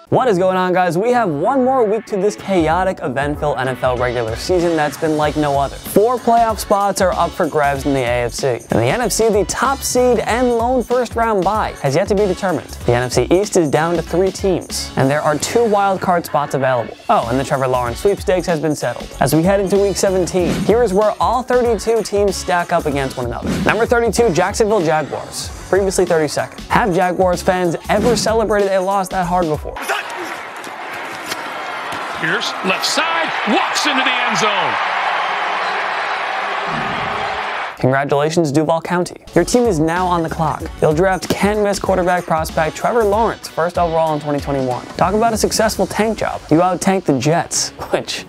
What is going on, guys? We have one more week to this chaotic, event-filled NFL regular season that's been like no other. 4 playoff spots are up for grabs in the AFC. In the NFC, the top seed and lone first-round bye has yet to be determined. The NFC East is down to 3 teams, and there are 2 wild card spots available. Oh, and the Trevor Lawrence sweepstakes has been settled. As we head into Week 17, here is where all 32 teams stack up against one another. Number 32, Jacksonville Jaguars. Previously 32nd. Have Jaguars fans ever celebrated a loss that hard before? Pierce, left side, walks into the end zone. Congratulations, Duval County. Your team is now on the clock. You'll draft can't-miss quarterback prospect Trevor Lawrence, first overall in 2021. Talk about a successful tank job. You out-tanked the Jets, which,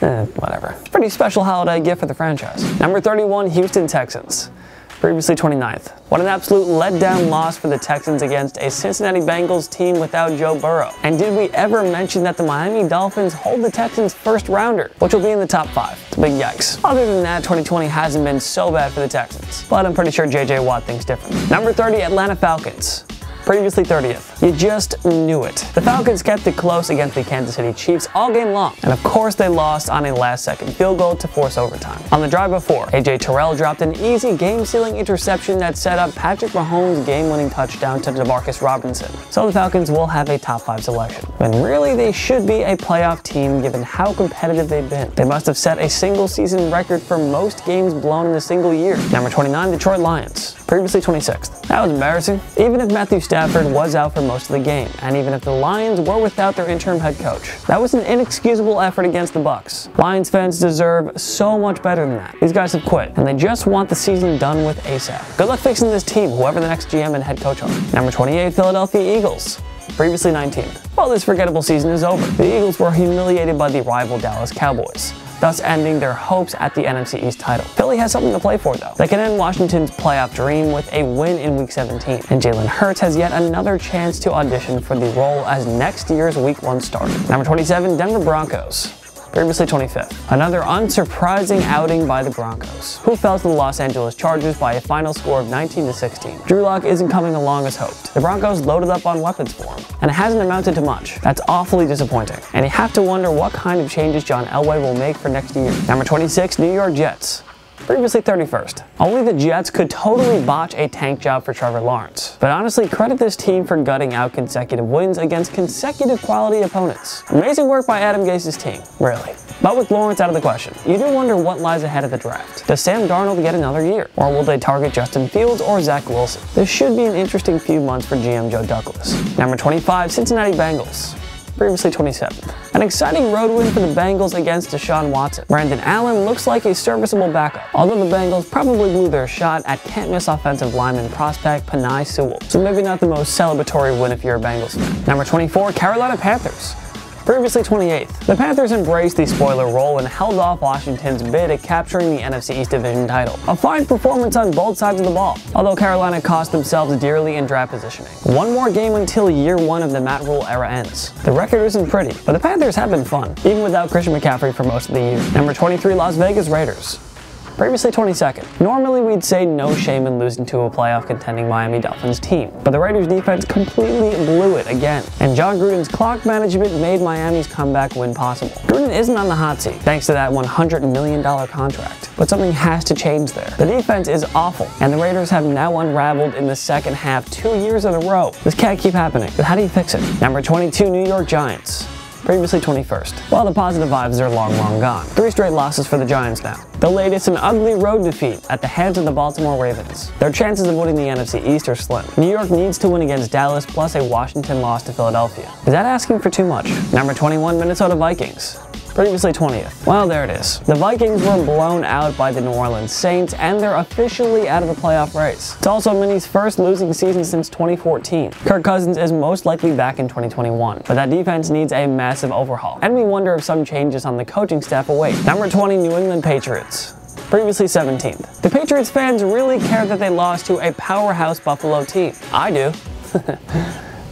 whatever. Pretty special holiday gift for the franchise. Number 31, Houston Texans. Previously 29th. What an absolute letdown loss for the Texans against a Cincinnati Bengals team without Joe Burrow. And did we ever mention that the Miami Dolphins hold the Texans' first rounder, which will be in the top 5? It's a big yikes. Other than that, 2020 hasn't been so bad for the Texans, but I'm pretty sure JJ Watt thinks differently. Number 30, Atlanta Falcons. Previously 30th. You just knew it. The Falcons kept it close against the Kansas City Chiefs all game long, and of course they lost on a last-second field goal to force overtime. On the drive before, AJ Terrell dropped an easy game-sealing interception that set up Patrick Mahomes' game-winning touchdown to Demarcus Robinson. So the Falcons will have a top 5 selection, when really they should be a playoff team given how competitive they've been. They must have set a single-season record for most games blown in a single year. Number 29, Detroit Lions. Previously 26th. That was embarrassing. Even if Matthew Stafford was out for most of the game, and even if the Lions were without their interim head coach, that was an inexcusable effort against the Bucs. Lions fans deserve so much better than that. These guys have quit, and they just want the season done with ASAP. Good luck fixing this team, whoever the next GM and head coach are. Number 28, Philadelphia Eagles. Previously 19th. Well, this forgettable season is over. The Eagles were humiliated by the rival Dallas Cowboys, thus ending their hopes at the NFC East title. Philly has something to play for, though. They can end Washington's playoff dream with a win in Week 17, and Jalen Hurts has yet another chance to audition for the role as next year's Week 1 starter. Number 27, Denver Broncos. Previously 25th. Another unsurprising outing by the Broncos, who fell to the Los Angeles Chargers by a final score of 19-16. Drew Lock isn't coming along as hoped. The Broncos loaded up on weapons for him, and it hasn't amounted to much. That's awfully disappointing, and you have to wonder what kind of changes John Elway will make for next year. Number 26, New York Jets. Previously 31st. Only the Jets could totally botch a tank job for Trevor Lawrence. But honestly, credit this team for gutting out consecutive wins against consecutive quality opponents. Amazing work by Adam Gase's team, really. But with Lawrence out of the question, you do wonder what lies ahead of the draft. Does Sam Darnold get another year? Or will they target Justin Fields or Zach Wilson? This should be an interesting few months for GM Joe Douglas. Number 25, Cincinnati Bengals. Previously 27th. An exciting road win for the Bengals against Deshaun Watson. Brandon Allen looks like a serviceable backup, although the Bengals probably blew their shot at can't-miss offensive lineman prospect Penei Sewell, so maybe not the most celebratory win if you're a Bengals fan. Number 24, Carolina Panthers. Previously 28th. The Panthers embraced the spoiler role and held off Washington's bid at capturing the NFC East Division title. A fine performance on both sides of the ball, although Carolina cost themselves dearly in draft positioning. One more game until year 1 of the Matt Rule era ends. The record isn't pretty, but the Panthers have been fun, even without Christian McCaffrey for most of the year. Number 23, Las Vegas Raiders. Previously 22nd. Normally we'd say no shame in losing to a playoff contending Miami Dolphins team, but the Raiders defense completely blew it again, and John Gruden's clock management made Miami's comeback win possible. Gruden isn't on the hot seat thanks to that $100 million contract, but something has to change there. The defense is awful, and the Raiders have now unraveled in the second half 2 years in a row. This can't keep happening, but how do you fix it? Number 22, New York Giants. Previously 21st. Well, the positive vibes are long gone. 3 straight losses for the Giants now. The latest, an ugly road defeat at the hands of the Baltimore Ravens. Their chances of winning the NFC East are slim. New York needs to win against Dallas plus a Washington loss to Philadelphia. Is that asking for too much? Number 21, Minnesota Vikings. Previously 20th. Well, there it is. The Vikings were blown out by the New Orleans Saints, and they're officially out of the playoff race. It's also Minnie's first losing season since 2014. Kirk Cousins is most likely back in 2021, but that defense needs a massive overhaul, and we wonder if some changes on the coaching staff await. Number 20, New England Patriots. Previously 17th. The Patriots fans really care that they lost to a powerhouse Buffalo team. I do.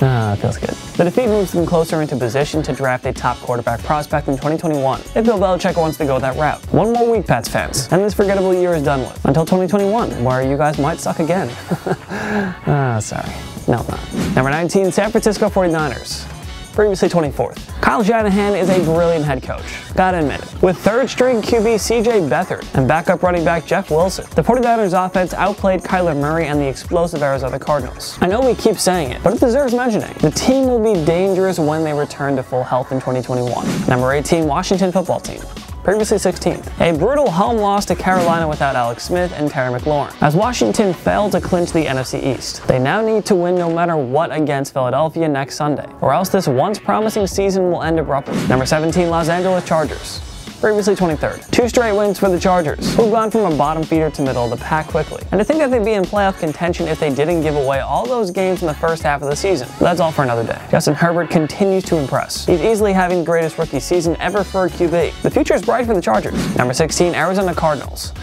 It feels good. The defeat moves them closer into position to draft a top quarterback prospect in 2021, if Bill Belichick wants to go that route. One more week, Pats fans, and this forgettable year is done with. Until 2021, where you guys might suck again. Sorry. No, not. Number 19, San Francisco 49ers. previously 24th. Kyle Shanahan is a brilliant head coach, gotta admit it. With third-string QB CJ Beathard and backup running back Jeff Wilson, the 49ers offense outplayed Kyler Murray and the explosive Arizona Cardinals. I know we keep saying it, but it deserves mentioning. The team will be dangerous when they return to full health in 2021. Number 18, Washington football team, previously 16th. A brutal home loss to Carolina without Alex Smith and Terry McLaurin, as Washington failed to clinch the NFC East. They now need to win no matter what against Philadelphia next Sunday, or else this once promising season will end abruptly. Number 17, Los Angeles Chargers, previously 23rd. 2 straight wins for the Chargers, who've gone from a bottom feeder to middle of the pack quickly. And to think that they'd be in playoff contention if they didn't give away all those games in the first half of the season. But that's all for another day. Justin Herbert continues to impress. He's easily having the greatest rookie season ever for a QB. The future is bright for the Chargers. Number 16, Arizona Cardinals,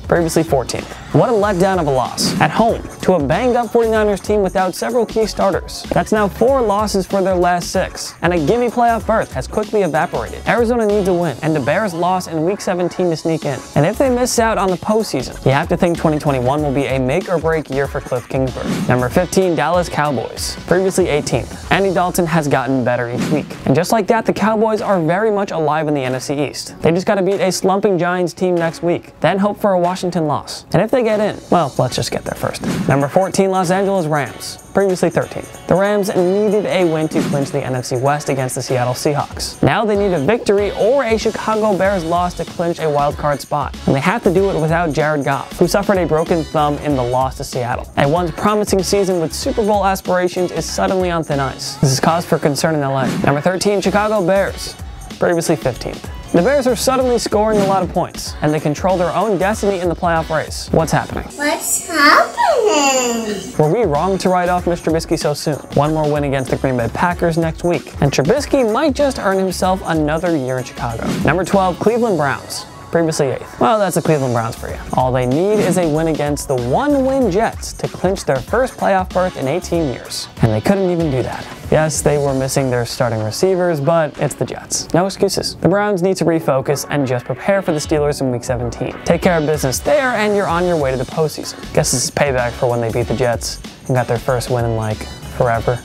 previously 14th. What a letdown of a loss. At home, to a banged-up 49ers team without several key starters. That's now 4 losses for their last 6, and a gimme playoff berth has quickly evaporated. Arizona needs a win, and the Bears lost in Week 17 to sneak in. And if they miss out on the postseason, you have to think 2021 will be a make-or-break year for Cliff Kingsbury. Number 15, Dallas Cowboys, previously 18th. Andy Dalton has gotten better each week. And just like that, the Cowboys are very much alive in the NFC East. They just gotta beat a slumping Giants team next week, then hope for a Washington loss. And if they get in, well, let's just get there first. Number 14, Los Angeles Rams, previously 13th. The Rams needed a win to clinch the NFC West against the Seattle Seahawks. Now they need a victory or a Chicago Bears loss to clinch a wildcard spot. And they have to do it without Jared Goff, who suffered a broken thumb in the loss to Seattle. A once promising season with Super Bowl aspirations is suddenly on thin ice. This is cause for concern in LA. Number 13, Chicago Bears, previously 15th. The Bears are suddenly scoring a lot of points, and they control their own destiny in the playoff race. What's happening? What's happening? Were we wrong to write off Mr. Trubisky so soon? One more win against the Green Bay Packers next week, and Trubisky might just earn himself another year in Chicago. Number 12, Cleveland Browns, previously 8th. Well, that's the Cleveland Browns for you. All they need is a win against the one-win Jets to clinch their first playoff berth in 18 years. And they couldn't even do that. Yes, they were missing their starting receivers, but it's the Jets. No excuses. The Browns need to refocus and just prepare for the Steelers in Week 17. Take care of business there, and you're on your way to the postseason. Guess this is payback for when they beat the Jets and got their first win in, like, forever.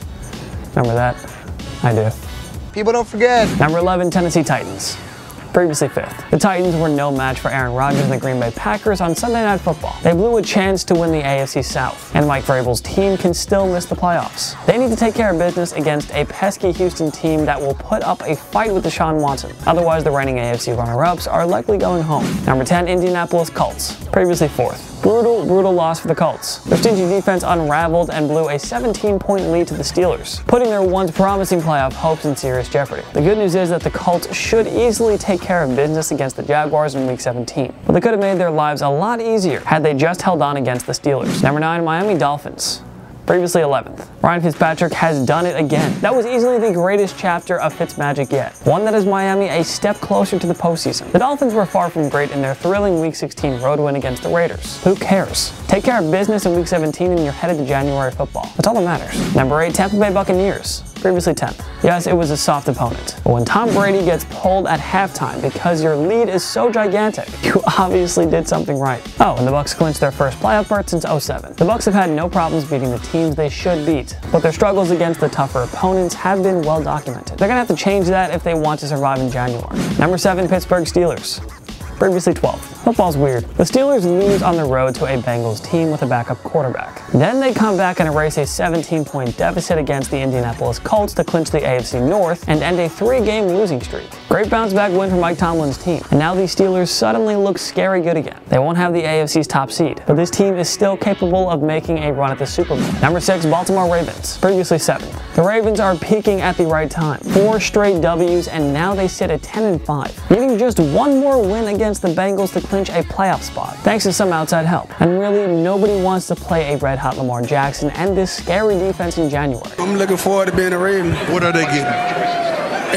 Remember that? I do. People don't forget. Number 11, Tennessee Titans, previously 5th. The Titans were no match for Aaron Rodgers and the Green Bay Packers on Sunday Night Football. They blew a chance to win the AFC South, and Mike Vrabel's team can still miss the playoffs. They need to take care of business against a pesky Houston team that will put up a fight with Deshaun Watson. Otherwise, the reigning AFC runner-ups are likely going home. Number 10, Indianapolis Colts, previously 4th. Brutal loss for the Colts. Their stingy defense unraveled and blew a 17-point lead to the Steelers, putting their once promising playoff hopes in serious jeopardy. The good news is that the Colts should easily take care of business against the Jaguars in Week 17, but they could have made their lives a lot easier had they just held on against the Steelers. Number 9, Miami Dolphins, previously 11th. Ryan Fitzpatrick has done it again. That was easily the greatest chapter of Fitzmagic yet. One that is Miami a step closer to the postseason. The Dolphins were far from great in their thrilling Week 16 road win against the Raiders. Who cares? Take care of business in Week 17 and you're headed to January football. That's all that matters. Number 8, Tampa Bay Buccaneers, previously 10th. Yes, it was a soft opponent, but when Tom Brady gets pulled at halftime because your lead is so gigantic, you obviously did something right. Oh, and the Bucs clinched their first playoff berth since 07. The Bucs have had no problems beating the teams they should beat, but their struggles against the tougher opponents have been well documented. They're gonna have to change that if they want to survive in January. Number 7, Pittsburgh Steelers, previously 12th. Football's weird. The Steelers lose on the road to a Bengals team with a backup quarterback. Then they come back and erase a 17-point deficit against the Indianapolis Colts to clinch the AFC North and end a 3-game losing streak. Great bounce-back win for Mike Tomlin's team. And now these Steelers suddenly look scary good again. They won't have the AFC's top seed, but this team is still capable of making a run at the Super Bowl. Number 6, Baltimore Ravens, previously 7th. The Ravens are peaking at the right time. 4 straight W's, and now they sit at 10-5, needing just one more win against the Bengals to clinch a playoff spot, thanks to some outside help. And really, nobody wants to play a red-hot Lamar Jackson and this scary defense in January. I'm looking forward to being a Raven. What are they getting?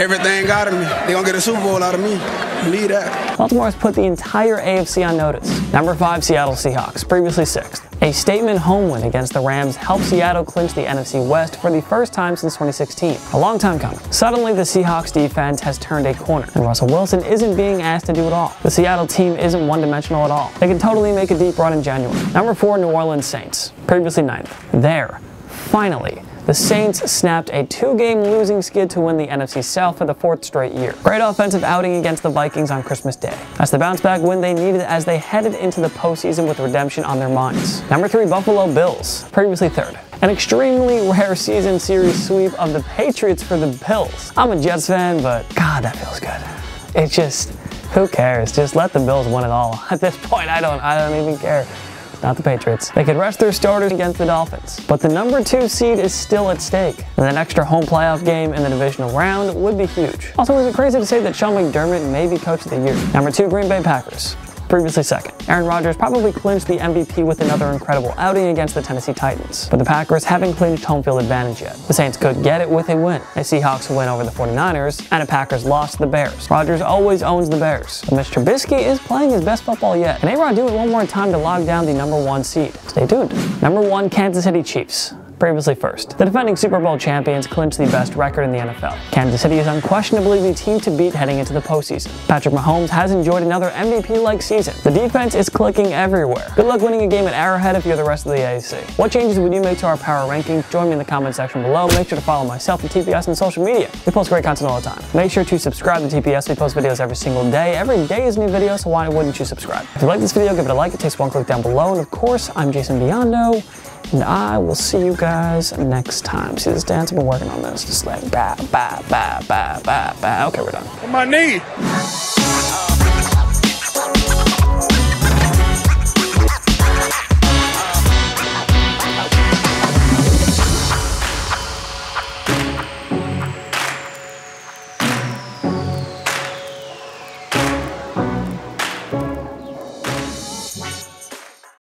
Everything out of me. They're going to get a Super Bowl out of me. I need that. Baltimore has put the entire AFC on notice. Number 5, Seattle Seahawks, previously 6th. A statement home win against the Rams helped Seattle clinch the NFC West for the first time since 2016. A long time coming. Suddenly, the Seahawks defense has turned a corner, and Russell Wilson isn't being asked to do it all. The Seattle team isn't one-dimensional at all. They can totally make a deep run in January. Number 4, New Orleans Saints, previously 9th. There, finally, The Saints snapped a 2-game losing skid to win the NFC South for the 4th straight year. Great offensive outing against the Vikings on Christmas Day. That's the bounce back win they needed as they headed into the postseason with redemption on their minds. Number 3, Buffalo Bills, previously 3rd. An extremely rare season series sweep of the Patriots for the Bills. I'm a Jets fan, but God, that feels good. It just, who cares? Just let the Bills win it all. At this point, I don't even care. Not the Patriots. They could rest their starters against the Dolphins, but the number 2 seed is still at stake, and an extra home playoff game in the divisional round would be huge. Also, is it crazy to say that Sean McDermott may be Coach of the Year? Number 2, Green Bay Packers, previously 2nd. Aaron Rodgers probably clinched the MVP with another incredible outing against the Tennessee Titans, but the Packers haven't clinched home field advantage yet. The Saints could get it with a win, a Seahawks win over the 49ers, and a Packers loss to the Bears. Rodgers always owns the Bears, but Mr. Trubisky is playing his best football yet. Can A-Rod do it one more time to lock down the number 1 seed? Stay tuned. Number 1, Kansas City Chiefs, previously 1st. The defending Super Bowl champions clinched the best record in the NFL. Kansas City is unquestionably the team to beat heading into the postseason. Patrick Mahomes has enjoyed another MVP-like season. The defense is clicking everywhere. Good luck winning a game at Arrowhead if you're the rest of the AAC. What changes would you make to our power rankings? Join me in the comment section below. Make sure to follow myself and TPS on social media. We post great content all the time. Make sure to subscribe to TPS. We post videos every single day. Every day is a new video, so why wouldn't you subscribe? If you like this video, give it a like. It takes one click down below. And of course, I'm Jason Biondo, and I will see you guys next time. See this dance? I've been working on this. Just like, ba, ba, ba, ba, ba, ba. Okay, we're done. On my knee.